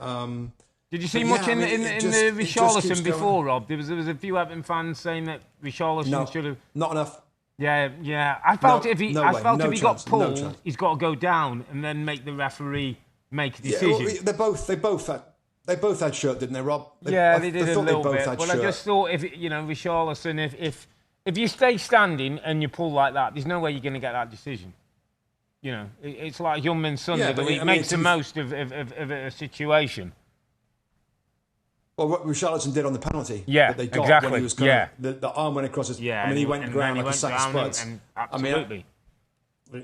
Speaker 2: Did you see much in the Richarlison before, Rob? There was a few Everton fans saying that Richarlison should have
Speaker 1: not enough.
Speaker 2: Yeah. I felt if he got pulled, he's got to go down and then make the referee make a decision.
Speaker 1: Yeah, they both had shirt, didn't they, Rob?
Speaker 2: They did a little bit. But I just thought Richarlison, if you stay standing and you pull like that, there's no way you're going to get that decision. It's like Youngman Sunday, but he makes the most of a situation.
Speaker 1: Well, what Richarlison did on the penalty that they got
Speaker 2: exactly.
Speaker 1: when he was the arm went across his...
Speaker 2: Yeah,
Speaker 1: I mean, he went ground like a sack of spuds.
Speaker 2: Absolutely.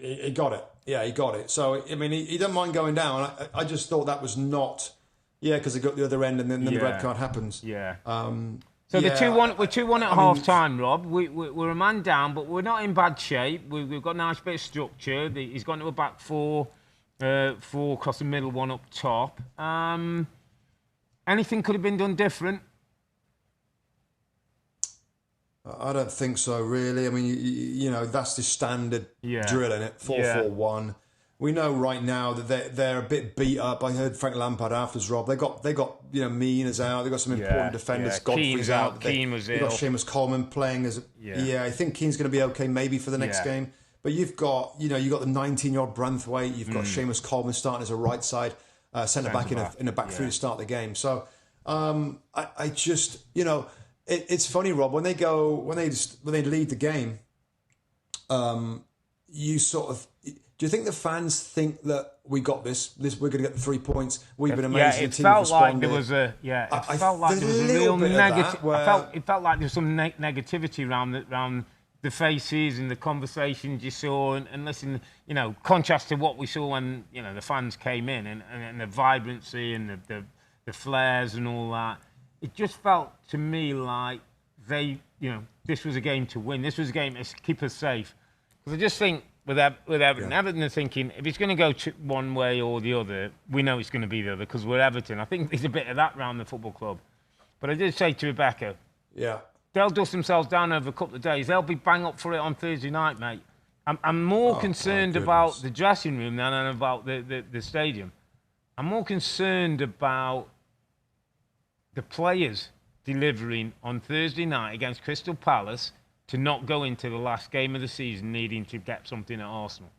Speaker 1: He got it. Yeah, he got it. So, I mean, he didn't mind going down. I just thought that was not... Yeah, because they got the other end and then the red card happens.
Speaker 2: Yeah. So the 2-1, we're 2-1 at half-time, Rob. We're a man down, but we're not in bad shape. We've got a nice bit of structure. He's gone to a back four across the middle, one up top. Anything could have been done different?
Speaker 1: I don't think so, really. I mean, that's the standard drill, in it? 4-4-1. We know right now that they're a bit beat up. I heard Frank Lampard afterwards, Rob. They got Mina's out. They got some important defenders. Godfrey's out.
Speaker 2: Keane was ill.
Speaker 1: They got Seamus Coleman playing as. I think Keane's going to be okay maybe for the next game. But you've got the 19-year-old Branthwaite. You've got Seamus Coleman starting as a right side centre back in a back three to start the game. So I just it's funny, Rob, when they lead the game, you sort of. Do you think the fans think that we got this? We're going to get the 3 points. We've been amazing.
Speaker 2: Yeah, it felt like there was a real negative. It felt like there was some negativity around the faces and the conversations you saw, and listen, contrast to what we saw when the fans came in and the vibrancy and the flares and all that. It just felt to me like this was a game to win. This was a game to keep us safe. Because I just think. With Everton, Everton are thinking, if it's going to go one way or the other, we know it's going to be the other because we're Everton. I think there's a bit of that around the football club. But I did say to Rebecca, they'll dust themselves down over a couple of days. They'll be bang up for it on Thursday night, mate. I'm more concerned about the dressing room than about the stadium. I'm more concerned about the players delivering on Thursday night against Crystal Palace to not go into the last game of the season needing to get something at Arsenal.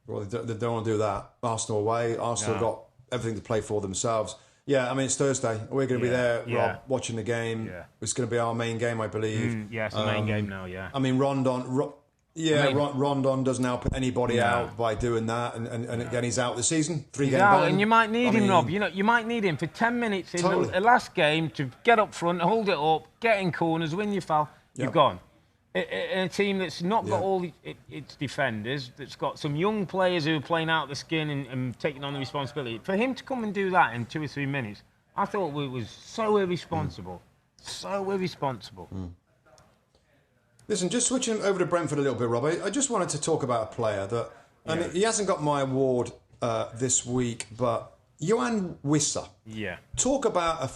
Speaker 1: Well, they don't want to do that. Arsenal away. Arsenal got everything to play for themselves. Yeah, I mean, it's Thursday. We're going to be there, Rob, watching the game. Yeah. It's going to be our main game, I believe.
Speaker 2: It's the main game now, I
Speaker 1: mean, Rondon doesn't help anybody out by doing that. And again, he's out this season. 3-game ban.
Speaker 2: And you might need him, Rob. You might need him for 10 minutes in the last game to get up front, hold it up, get in corners, win your foul. You're gone. A team that's not got all its defenders, that's got some young players who are playing out the skin and taking on the responsibility. For him to come and do that in 2 or 3 minutes, I thought it was so irresponsible. So irresponsible.
Speaker 1: Listen, just switching over to Brentford a little bit, Rob, I just wanted to talk about a player that... And he hasn't got my award this week, but... Yoann Wissa.
Speaker 2: Yeah.
Speaker 1: Talk about a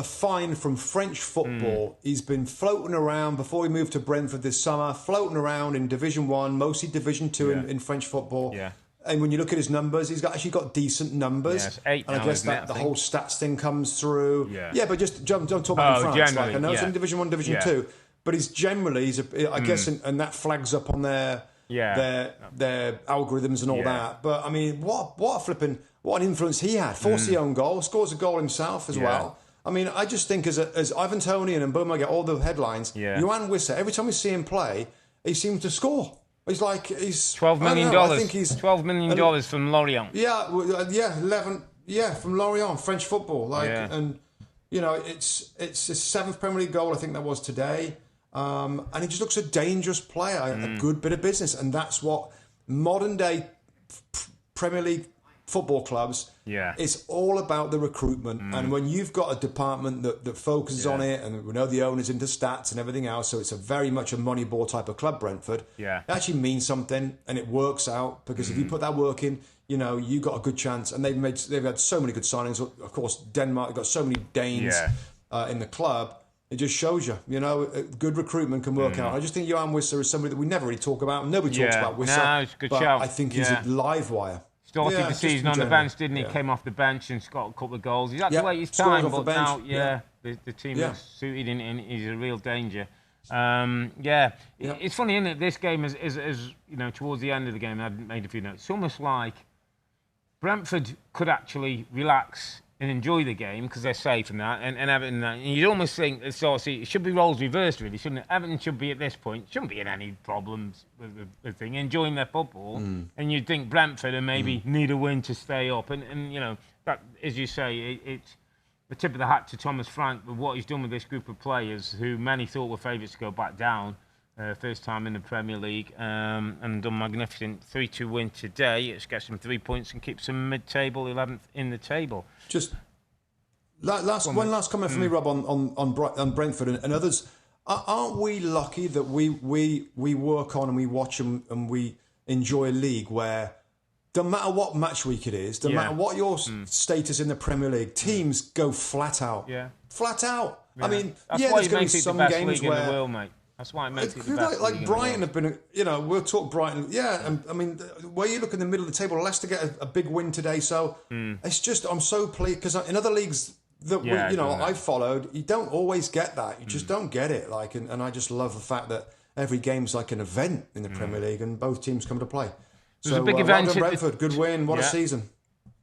Speaker 1: fine from French football. He's been floating around before he moved to Brentford this summer, floating around in Division 1, mostly Division 2 in French football.
Speaker 2: Yeah.
Speaker 1: And when you look at his numbers, he's actually got decent numbers.
Speaker 2: Yes, 8
Speaker 1: and
Speaker 2: now,
Speaker 1: I guess that the whole stats thing comes through. Yeah, but just don't talk about in France.
Speaker 2: Generally,
Speaker 1: I know it's in Division 1, Division 2, but he's generally, I guess, and that flags up on their algorithms and all that. But I mean, what an influence he had. Forced the own goal, scores a goal himself as well. I mean, I just think as Ivan Toney and Mboma get all the headlines, Yoann Wissa, every time we see him play, he seems to score. He's
Speaker 2: $12 million. I think he's $12 million from Lorient.
Speaker 1: Yeah, 11. Yeah, from Lorient, French football. And it's his 7th Premier League goal. I think that was today. And he just looks a dangerous player, a good bit of business, and that's what modern day Premier League football clubs.
Speaker 2: Yeah.
Speaker 1: It's all about the recruitment. And when you've got a department that focuses on it, and we know the owner's into stats and everything else, so it's a very much a money ball type of club, Brentford.
Speaker 2: Yeah.
Speaker 1: It actually means something, and it works out, because if you put that work in, you know, you got a good chance. And they've had so many good signings. Of course, Denmark got so many Danes in the club. It just shows you, you know, good recruitment can work out. I just think Johan Wissa is somebody that we never really talk about. Nobody talks about Wissa.
Speaker 2: No, it's a good shout.
Speaker 1: I think he's a live wire.
Speaker 2: Started the season on the bench, didn't he? Came off the bench and got a couple of goals. He's had to wait his time, but now, the team is suited and he's a real danger. It's funny, isn't it? This game is you know, towards the end of the game, I made a few notes. It's almost like Brentford could actually relax and enjoy the game because they're safe and that, and Everton. And you'd almost think it should be roles reversed, really, shouldn't it? Everton should be at this point shouldn't be in any problems with the thing, enjoying their football, and you'd think Brentford and maybe need a win to stay up, and you know that, as you say, it's the tip of the hat to Thomas Frank with what he's done with this group of players who many thought were favourites to go back down. First time in the Premier League, and done magnificent 3-2 win today. It's gets them 3 points and keeps them mid-table, 11th in the table.
Speaker 1: Just one last comment from me, Rob, on Brentford and others. Aren't we lucky that we work on and we watch and we enjoy a league where, no matter what match week it is, no matter what your status in the Premier League, teams go flat out. Yeah. Flat out. Yeah. I mean, there's going to be some games where...
Speaker 2: in the world, mate. That's why it makes it the best
Speaker 1: like Brighton have been, you know, we'll talk Brighton. Yeah, and I mean, where you look in the middle of the table, Leicester get a big win today. So it's just, I'm so pleased, because in other leagues that I've followed, you don't always get that. You just don't get it. Like, and I just love the fact that every game's like an event in the Premier League, and both teams come to play.
Speaker 2: There's a big event.
Speaker 1: Brentford, good win. What a season.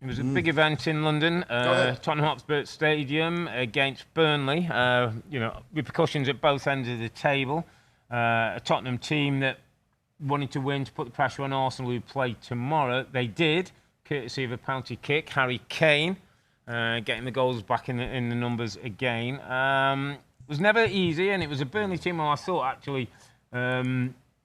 Speaker 2: It was a big event in London, Tottenham Hotspur Stadium against Burnley. You know, repercussions at both ends of the table. A Tottenham team that wanted to win to put the pressure on Arsenal, who play tomorrow. They did, courtesy of a penalty kick. Harry Kane getting the goals back in the numbers again. It was never easy, and it was a Burnley team who I thought actually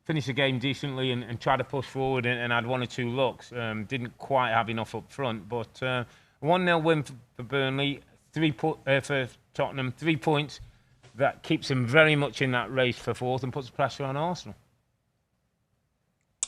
Speaker 2: finished the game decently and tried to push forward and had one or two looks. Didn't quite have enough up front, but 1-0 win for Burnley, for Tottenham, 3 points. That keeps him very much in that race for fourth and puts pressure on Arsenal.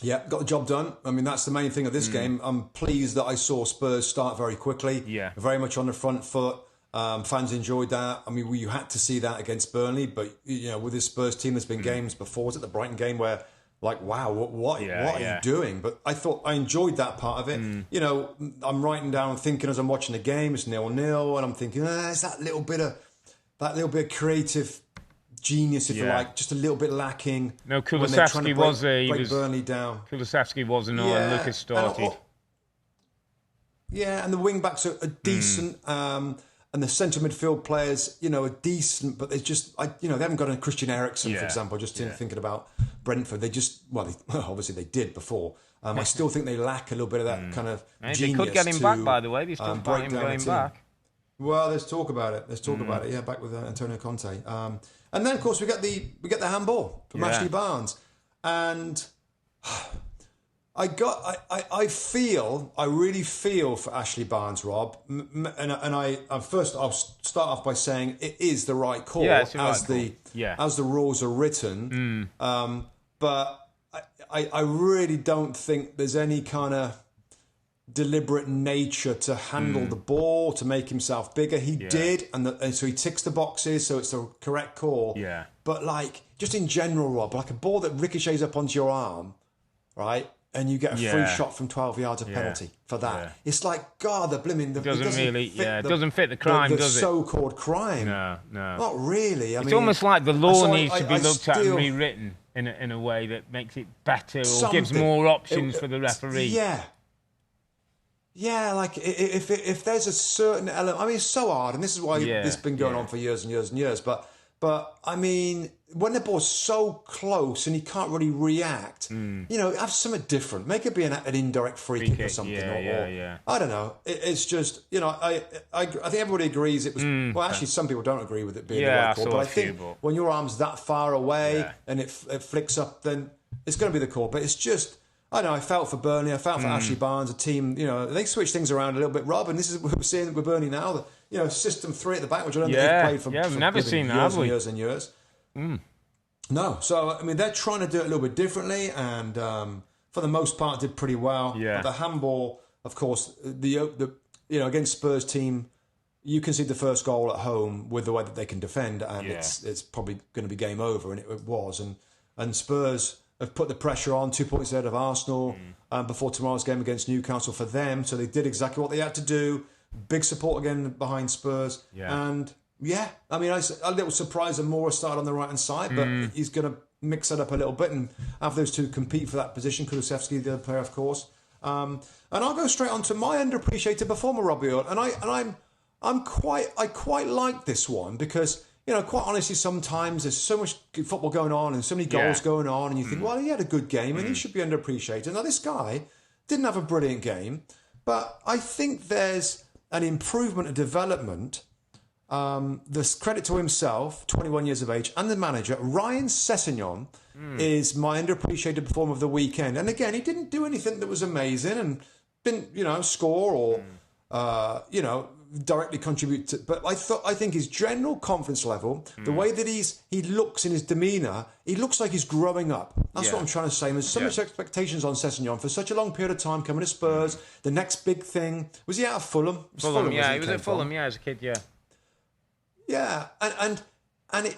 Speaker 1: Yeah, got the job done. I mean, that's the main thing of this game. I'm pleased that I saw Spurs start very quickly. Yeah. Very much on the front foot. Fans enjoyed that. I mean, you had to see that against Burnley, but you know, with this Spurs team, there's been games before. Was it the Brighton game where, like, wow, what are you doing? But I thought I enjoyed that part of it. You know, I'm writing down, thinking as I'm watching the game, it's 0-0, and I'm thinking, it's that little bit of creative genius, if you like, just a little bit lacking.
Speaker 2: No, Kulusevski was
Speaker 1: break Burnley down.
Speaker 2: Kulusevski wasn't on. Lucas started.
Speaker 1: And the wing backs are decent, and the centre midfield players, you know, are decent, but they just, they haven't got a Christian Eriksen, for example. Just thinking about Brentford, they just, obviously they did before. I still think they lack a little bit of that kind of genius.
Speaker 2: They could get him back, by the way. They still about him going back.
Speaker 1: Well, let's talk about it. Yeah, back with Antonio Conte. And then, of course, we get the handball from Ashley Barnes, and I really feel for Ashley Barnes, Rob. And I'll start off by saying it is the right call as the rules are written. But I really don't think there's any kind of deliberate nature to handle the ball, to make himself bigger. He did, and so he ticks the boxes, so it's the correct call. Yeah. But like, just in general, Rob, like a ball that ricochets up onto your arm, right? And you get a free shot from 12 yards of penalty for that. Yeah. It's like, God, the blimmin'... It
Speaker 2: doesn't fit the crime, does it?
Speaker 1: The so-called crime.
Speaker 2: No.
Speaker 1: Not really.
Speaker 2: It's almost like the law needs to be looked at and rewritten in a way that makes it better or gives more options for the referee.
Speaker 1: Yeah, like if there's a certain element, I mean, it's so hard, and this is why this has been going on for years and years and years. But I mean, when the ball's so close and you can't really react, you know, have something different. Make it be an indirect free kick or something. I don't know. It's just, you know, I think everybody agrees it was. Well, actually, some people don't agree with it being the right call. But I think when your arm's that far away and it flicks up, then it's going to be the call. But it's just. I know I felt for Burnley, I felt for Ashley Barnes, a team, they switched things around a little bit, Rob, and this is what we're seeing with Burnley now, that, system 3 at the back, which I don't think they've played for,
Speaker 2: we've never seen that,
Speaker 1: years
Speaker 2: have we?
Speaker 1: and years and years. No, so, I mean, they're trying to do it a little bit differently, and for the most part did pretty well.
Speaker 2: Yeah.
Speaker 1: But the handball, of course, against Spurs team, you can see the first goal at home with the way that they can defend, and it's probably going to be game over, and it was. And Spurs have put the pressure on, 2 points ahead of Arsenal before tomorrow's game against Newcastle for them. So they did exactly what they had to do. Big support again behind Spurs.
Speaker 2: Yeah.
Speaker 1: And I mean, I was a little surprised that Moura started on the right-hand side, but he's going to mix it up a little bit and have those two compete for that position. Kulusevski, the other player, of course. And I'll go straight on to my underappreciated performer, Robbie Earle. And I quite like this one because, quite honestly, sometimes there's so much football going on and so many goals going on, and you think, well, he had a good game and he should be underappreciated. Now, this guy didn't have a brilliant game, but I think there's an improvement and development. This credit to himself, 21 years of age, and the manager, Ryan Sessegnon, is my underappreciated performer of the weekend. And again, he didn't do anything that was amazing and didn't, score or, directly contribute to, but I think his general confidence level, the way that he looks in his demeanour, he looks like he's growing up. That's what I'm trying to say. And there's so much expectations on Sessegnon for such a long period of time coming to Spurs. The next big thing, was he out of Fulham?
Speaker 2: Fulham, he was at Fulham, as a kid,
Speaker 1: Yeah, and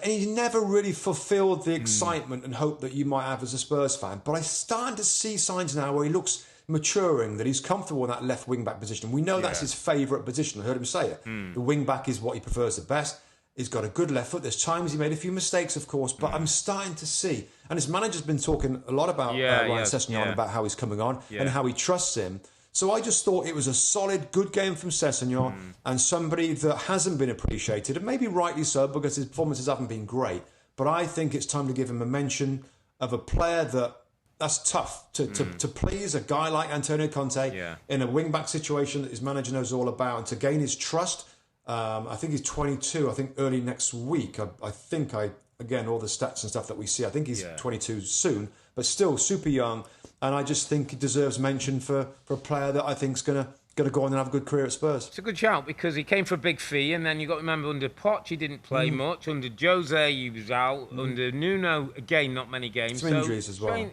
Speaker 1: he never really fulfilled the excitement and hope that you might have as a Spurs fan. But I'm starting to see signs now where he looks maturing, that he's comfortable in that left wing-back position. We know that's his favourite position. I heard him say it. The wing-back is what he prefers the best. He's got a good left foot. There's times he made a few mistakes, of course, but I'm starting to see. And his manager's been talking a lot about Ryan Sessegnon, about how he's coming on and how he trusts him. So I just thought it was a solid, good game from Sessegnon and somebody that hasn't been appreciated, and maybe rightly so because his performances haven't been great. But I think it's time to give him a mention of a player that's tough to please a guy like Antonio Conte in a wing-back situation that his manager knows all about, and to gain his trust. I think he's 22. I think early next week. Again, all the stats and stuff that we see, I think he's 22 soon, but still super young. And I just think he deserves mention for a player that I think is going to go on and have a good career at Spurs.
Speaker 2: It's a good shout because he came for a big fee, and then you got to remember under Poch he didn't play much. Under Jose he was out. Under Nuno again not many games.
Speaker 1: Some injuries as well.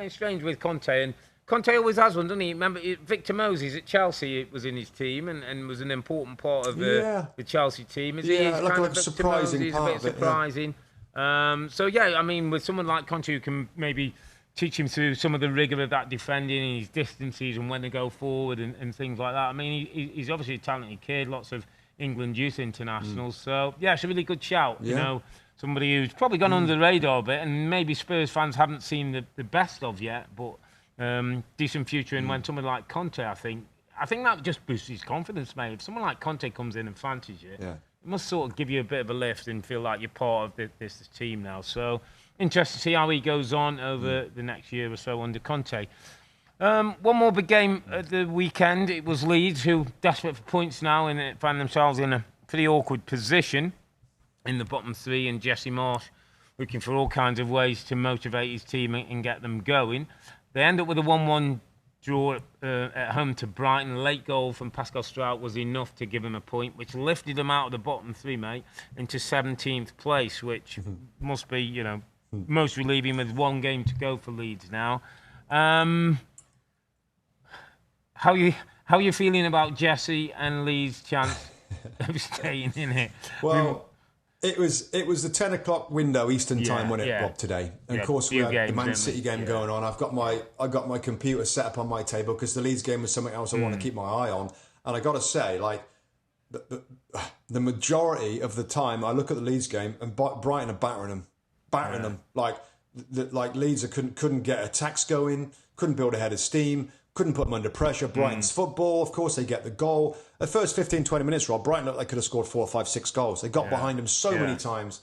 Speaker 2: Strange with Conte, and Conte always has one, doesn't he? Remember Victor Moses at Chelsea was in his team and was an important part of the Chelsea team.
Speaker 1: Like a surprising part of it.
Speaker 2: Surprising. I mean, with someone like Conte who can maybe teach him through some of the rigour of that defending and his distances and when to go forward and things like that. I mean, he's obviously a talented kid, lots of England youth internationals. So, it's a really good shout. Somebody who's probably gone under the radar a bit and maybe Spurs fans haven't seen the best of yet, but decent future. And when someone like Conte, I think that just boosts his confidence, mate. If someone like Conte comes in and fancies you, it must sort of give you a bit of a lift and feel like you're part of this team now. So, interesting to see how he goes on over the next year or so under Conte. One more big game at the weekend. It was Leeds, who desperate for points now and find themselves in a pretty awkward position in the bottom three, and Jesse Marsh looking for all kinds of ways to motivate his team and get them going. They end up with a 1-1 draw at home to Brighton. A late goal from Pascal Strout was enough to give him a point, which lifted them out of the bottom three, mate, into 17th place, which must be, most relieving with one game to go for Leeds now. How you feeling about Jesse and Leeds' chance of staying in it?
Speaker 1: Well, it was the 10 o'clock window Eastern time, when it Rob, today. And of course we had the Man City game going on. I got my computer set up on my table because the Leeds game was something else I want to keep my eye on. And I got to say, like, the majority of the time I look at the Leeds game and Brighton are battering them. Like Leeds couldn't get attacks going, couldn't build a head of steam, couldn't put them under pressure. Brighton's football, of course, they get the goal. The first 15, 20 minutes, Rob, Brighton looked like they could have scored 4, 5, 6 goals. They got behind them so many times.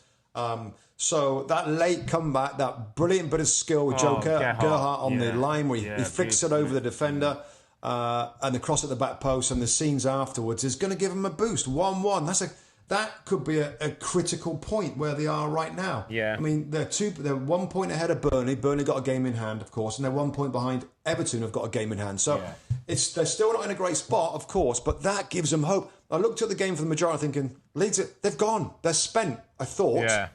Speaker 1: So that late comeback, that brilliant bit of skill with Joe Gerhardt on the line where he flicks it over the defender and the cross at the back post and the scenes afterwards is going to give him a boost. 1-1. that could be a critical point where they are right now.
Speaker 2: Yeah.
Speaker 1: I mean, they're 1 point ahead of Burnley. Burnley got a game in hand, of course, and they're 1 point behind Everton, who've got a game in hand. So they're still not in a great spot, of course, but that gives them hope. I looked at the game for the majority thinking, Leeds, they've gone. They're spent, I thought. Yeah.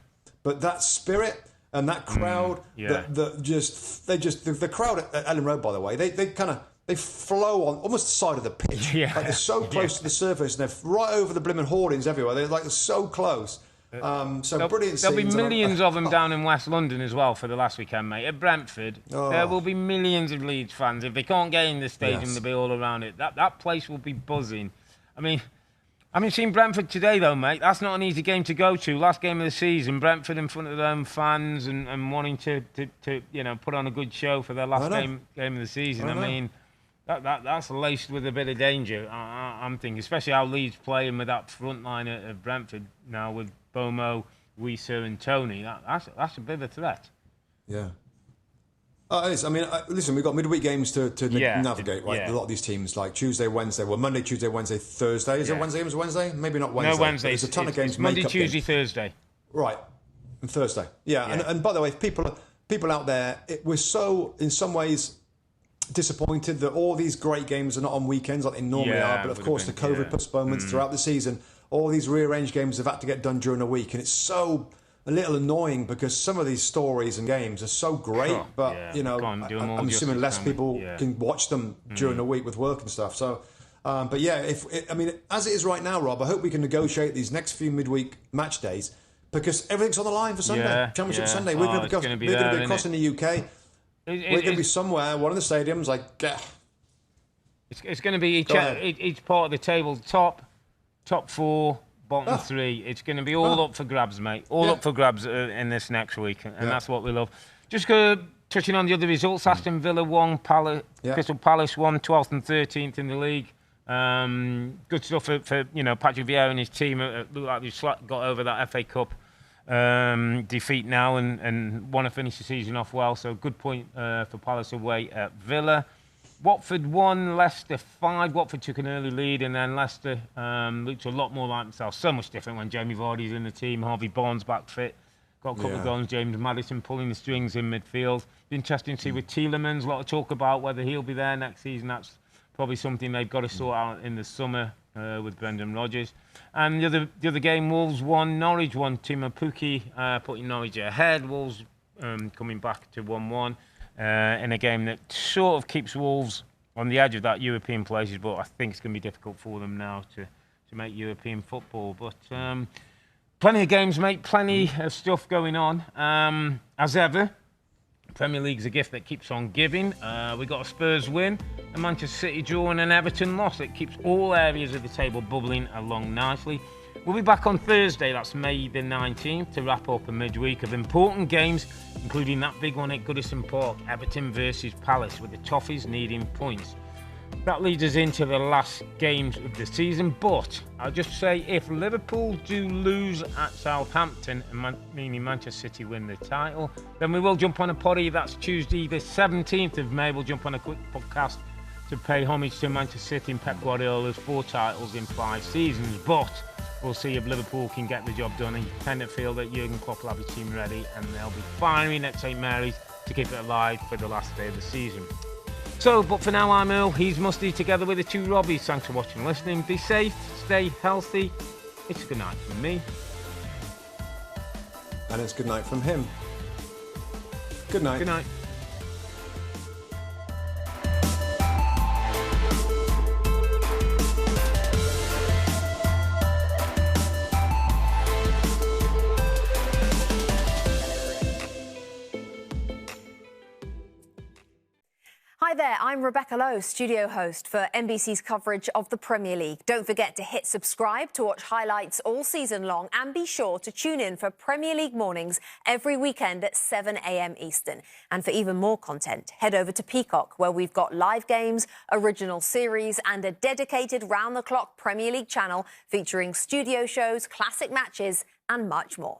Speaker 1: But that spirit and that crowd, the crowd at Ellen Road, by the way, they flow on almost the side of the pitch. Yeah. Like they're so close to the surface and they're right over the blimmin' hoardings everywhere. They're so close. Brilliant
Speaker 2: There'll be
Speaker 1: scenes.
Speaker 2: millions of them down in West London as well for the last weekend, mate. At Brentford, there will be millions of Leeds fans. If they can't get in the stadium, they'll be all around it. That place will be buzzing. I mean, seeing Brentford today, though, mate, that's not an easy game to go to. Last game of the season, Brentford in front of their own fans and wanting to put on a good show for their last game of the season. I mean, that's laced with a bit of danger, I'm thinking, especially how Leeds playing with that front line of Brentford now with Bomo, Wieser and Tony. That's a bit of a threat.
Speaker 1: Yeah. It is. I mean, listen, we've got midweek games to navigate, right? A lot of these teams, like Tuesday, Wednesday, Monday, Tuesday, Wednesday, Thursday. Is it Wednesday? It was Wednesday? Maybe not Wednesday.
Speaker 2: No, Wednesday.
Speaker 1: There's a ton of games.
Speaker 2: It's Monday, Tuesday, Thursday.
Speaker 1: Right. And Thursday. Yeah. And by the way, people out there, we're so, in some ways, disappointed that all these great games are not on weekends like they normally are. But of course, the COVID postponements throughout the season, all these rearranged games have had to get done during the week. And it's so a little annoying because some of these stories and games are so great, but I'm assuming less people can watch them during the week with work and stuff. So, as it is right now, Rob, I hope we can negotiate these next few midweek match days because everything's on the line for Sunday, Championship Sunday. We're going to be across in the UK. We're going to be somewhere, one of the stadiums.
Speaker 2: It's going to be each part of the table, top four. Bottom three. It's going to be all up for grabs, mate. All up for grabs in this next week, and that's what we love. Just touching on the other results, Aston Villa won, Crystal Palace won, 12th and 13th in the league. Good stuff for Patrick Vieira and his team. Look like they've got over that FA Cup defeat now and want to finish the season off well. So good point for Palace away at Villa. Watford won, Leicester 5. Watford took an early lead, and then Leicester looked a lot more like themselves. So much different when Jamie Vardy's in the team. Harvey Barnes back fit. Got a couple of goals. James Maddison pulling the strings in midfield. Interesting to see with Tielemans. A lot of talk about whether he'll be there next season. That's probably something they've got to sort out in the summer with Brendan Rodgers. And the other game, Wolves won, Norwich won. Timo Pukki putting Norwich ahead. Wolves coming back to 1-1. In a game that sort of keeps Wolves on the edge of that European places, but I think it's going to be difficult for them now to make European football. But plenty of games, mate, plenty of stuff going on. As ever, Premier League's a gift that keeps on giving. We got a Spurs win, a Manchester City draw and an Everton loss. It keeps all areas of the table bubbling along nicely. We'll be back on Thursday, that's May the 19th, to wrap up a midweek of important games, including that big one at Goodison Park, Everton versus Palace, with the Toffees needing points. That leads us into the last games of the season, but I'll just say if Liverpool do lose at Southampton, meaning Manchester City win the title, then we will jump on a potty. That's Tuesday the 17th of May. We'll jump on a quick podcast to pay homage to Manchester City and Pep Guardiola's 4 titles in 5 seasons, but we'll see if Liverpool can get the job done. And you tend to feel that Jurgen Klopp will have his team ready and they'll be firing at St Mary's to keep it alive for the last day of the season. So, but for now, I'm Earle. He's Mustoe, together with the 2 Robbies. Thanks for watching and listening. Be safe, stay healthy. It's a good night from me.
Speaker 1: And it's good night from him. Good night.
Speaker 2: Good night.
Speaker 3: Hi there, I'm Rebecca Lowe, studio host for NBC's coverage of the Premier League. Don't forget to hit subscribe to watch highlights all season long, and be sure to tune in for Premier League mornings every weekend at 7 a.m. Eastern. And for even more content, head over to Peacock, where we've got live games, original series and a dedicated round-the-clock Premier League channel featuring studio shows, classic matches and much more.